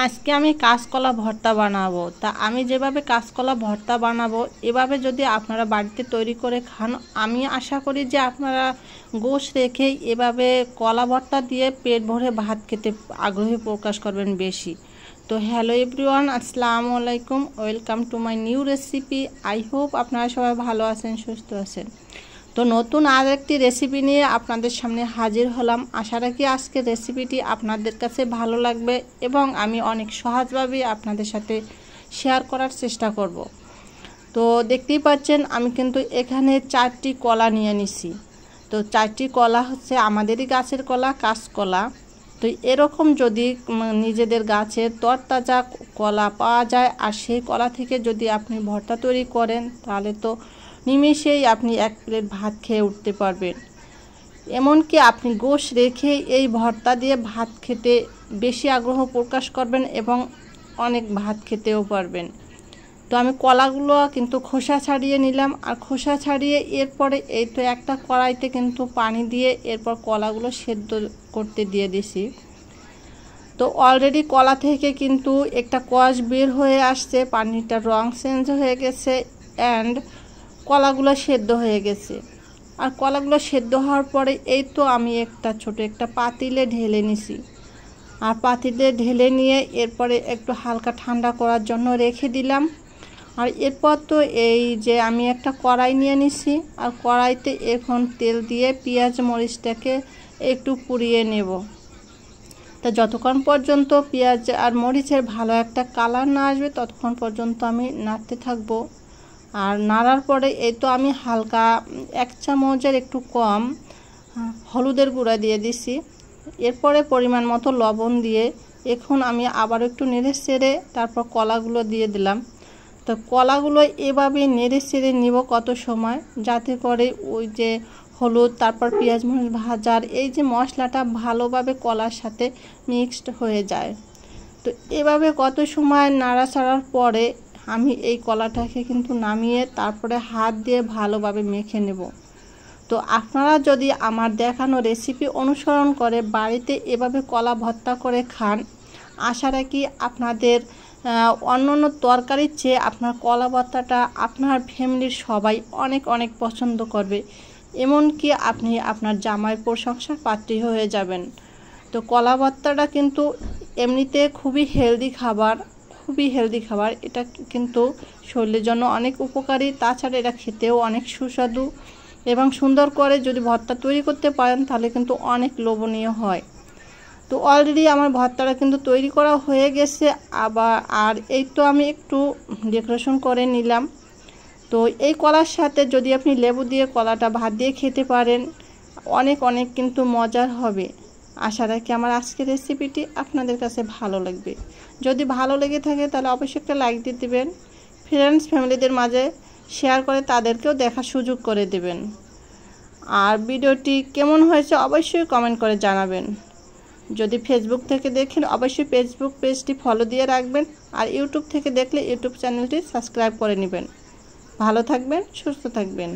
আজকে আমি কাঁচকলা ভর্তা বানাবো। তা আমি যেভাবে কাঁচকলা ভর্তা বানাবো এভাবে যদি আপনারা বাড়িতে তৈরি করে খান, আমি আশা করি যে আপনারা গোশ রেখে এভাবে কলা ভর্তা দিয়ে পেট ভরে ভাত খেতে আগ্রহী প্রকাশ করবেন বেশি। তো হ্যালো এভরিওয়ান, আসসালামু আলাইকুম, welcome to my new recipe. I hope আপনারা সবাই ভালো আছেন, সুস্থ আছেন। তো নতুন আর একটি রেসিপি নিয়ে আপনাদের সামনে হাজির হলাম। আশা রাখি আজকের রেসিপিটি আপনাদের কাছে ভালো লাগবে এবং আমি অনেক সহজভাবে আপনাদের সাথে শেয়ার করার চেষ্টা করব। তো দেখতেই পাচ্ছেন আমি কিন্তু এখানে 4টি কলা নিয়ে নিছি। তো 4টি কলা হচ্ছে আমাদেরই গাছের কলা, কাঁচকলা। তো এরকম যদি নিজেদের গাছের তরতাজা কলা পাওয়া যায় আর সেই কলা থেকে যদি আপনি ভর্তা তৈরি করেন তাহলে তো নিমেষেই আপনি এক প্লেট ভাত খেয়ে উঠতে পারবেন। এমনকি আপনি গোশ রেখে এই ভর্তা দিয়ে ভাত খেতে বেশি আগ্রহ প্রকাশ করবেন এবং অনেক ভাত খেতেও পারবেন। তো আমি কলাগুলো কিন্তু খোসা ছাড়িয়ে নিলাম, আর খোসা ছাড়িয়ে এরপরে এই তো একটা কড়াইতে কিন্তু পানি দিয়ে এরপর কলাগুলো সেদ্ধ করতে দিয়ে দিছি। তো অলরেডি কলা থেকে কিন্তু একটা কষ বের হয়ে আসছে, পানিটার রং চেঞ্জ হয়ে গেছে অ্যান্ড কলাগুলো সেদ্ধ হয়ে গেছে। আর কলাগুলো সেদ্ধ হওয়ার পরে এই তো আমি ছোট একটা পাতিলে ঢেলে নিছি। আর পাতিলে ঢেলে নিয়ে এরপরে একটু হালকা ঠান্ডা করার জন্য রেখে দিলাম। আর এরপর তো এই যে আমি একটা কড়াই নিয়ে নিছি, আর কড়াইতে এখন তেল দিয়ে পেঁয়াজ মরিচটাকে একটু পুড়িয়ে নেব। তা যতক্ষণ পর্যন্ত পেঁয়াজ আর মরিচের ভালো একটা কালার না আসবে ততক্ষণ পর্যন্ত আমি নাড়তে থাকবো। আর নাড়ার পরে এই তো আমি হালকা 1 চামচের একটু কম হলুদের গুঁড়া দিয়ে দিছি। এরপরে পরিমাণ মতো লবণ দিয়ে এখন আমি আবার একটু নেড়ে চেড়ে তারপর কলাগুলো দিয়ে দিলাম। তো কলাগুলো এভাবে নেড়ে চেড়ে নিব কত সময়, যাতে করে ওই যে হলুদ তারপর পেঁয়াজ মরিচ ভাজার এই যে মশলাটা ভালোভাবে কলার সাথে মিক্সড হয়ে যায়। তো এভাবে কত সময় নাড়াচাড়ার পরে আমি এই কলাটাকে কিন্তু নামিয়ে তারপরে হাত দিয়ে ভালোভাবে মেখে নেব। তো আপনারা যদি আমার দেখানো রেসিপি অনুসরণ করে বাড়িতে এভাবে কলা ভর্তা করে খান, আশা রাখি আপনাদের অন্যান্য তরকারির চেয়ে আপনার কলা ভর্তাটা আপনার ফ্যামিলির সবাই অনেক অনেক পছন্দ করবে, এমনকি আপনি আপনার জামাইয়ের প্রশংসার পাত্রী হয়ে যাবেন। তো কলা ভর্তাটা কিন্তু এমনিতে খুবই হেলদি খাবার, এটা কিন্তু শরীরের জন্য অনেক উপকারী। তাছাড়া এটা খেতেও অনেক সুস্বাদু এবং সুন্দর করে যদি ভর্তা তৈরি করতে পারেন তাহলে কিন্তু অনেক লোভনীয় হয়। তো অলরেডি আমার ভর্তাটা কিন্তু তৈরি করা হয়ে গেছে। আর এই তো আমি একটু ডেকোরেশন করে নিলাম। তো এই কলার সাথে যদি আপনি লেবু দিয়ে কলাটা ভাত দিয়ে খেতে পারেন অনেক অনেক কিন্তু মজার হবে। আশা রাখি আমার আজকের রেসিপিটি আপনাদের কাছে ভালো লাগবে। যদি ভালো লেগে থাকে তাহলে অবশ্যই একটা লাইক দিয়ে দেবেন, ফ্রেন্ডস ফ্যামিলিদের মাঝে শেয়ার করে তাদেরকেও দেখার সুযোগ করে দেবেন। আর ভিডিওটি কেমন হয়েছে অবশ্যই কমেন্ট করে জানাবেন। যদি ফেসবুক থেকে দেখেন অবশ্যই ফেসবুক পেজটি ফলো দিয়ে রাখবেন, আর ইউটিউব থেকে দেখলে ইউটিউব চ্যানেলটি সাবস্ক্রাইব করে নেবেন। ভালো থাকবেন, সুস্থ থাকবেন।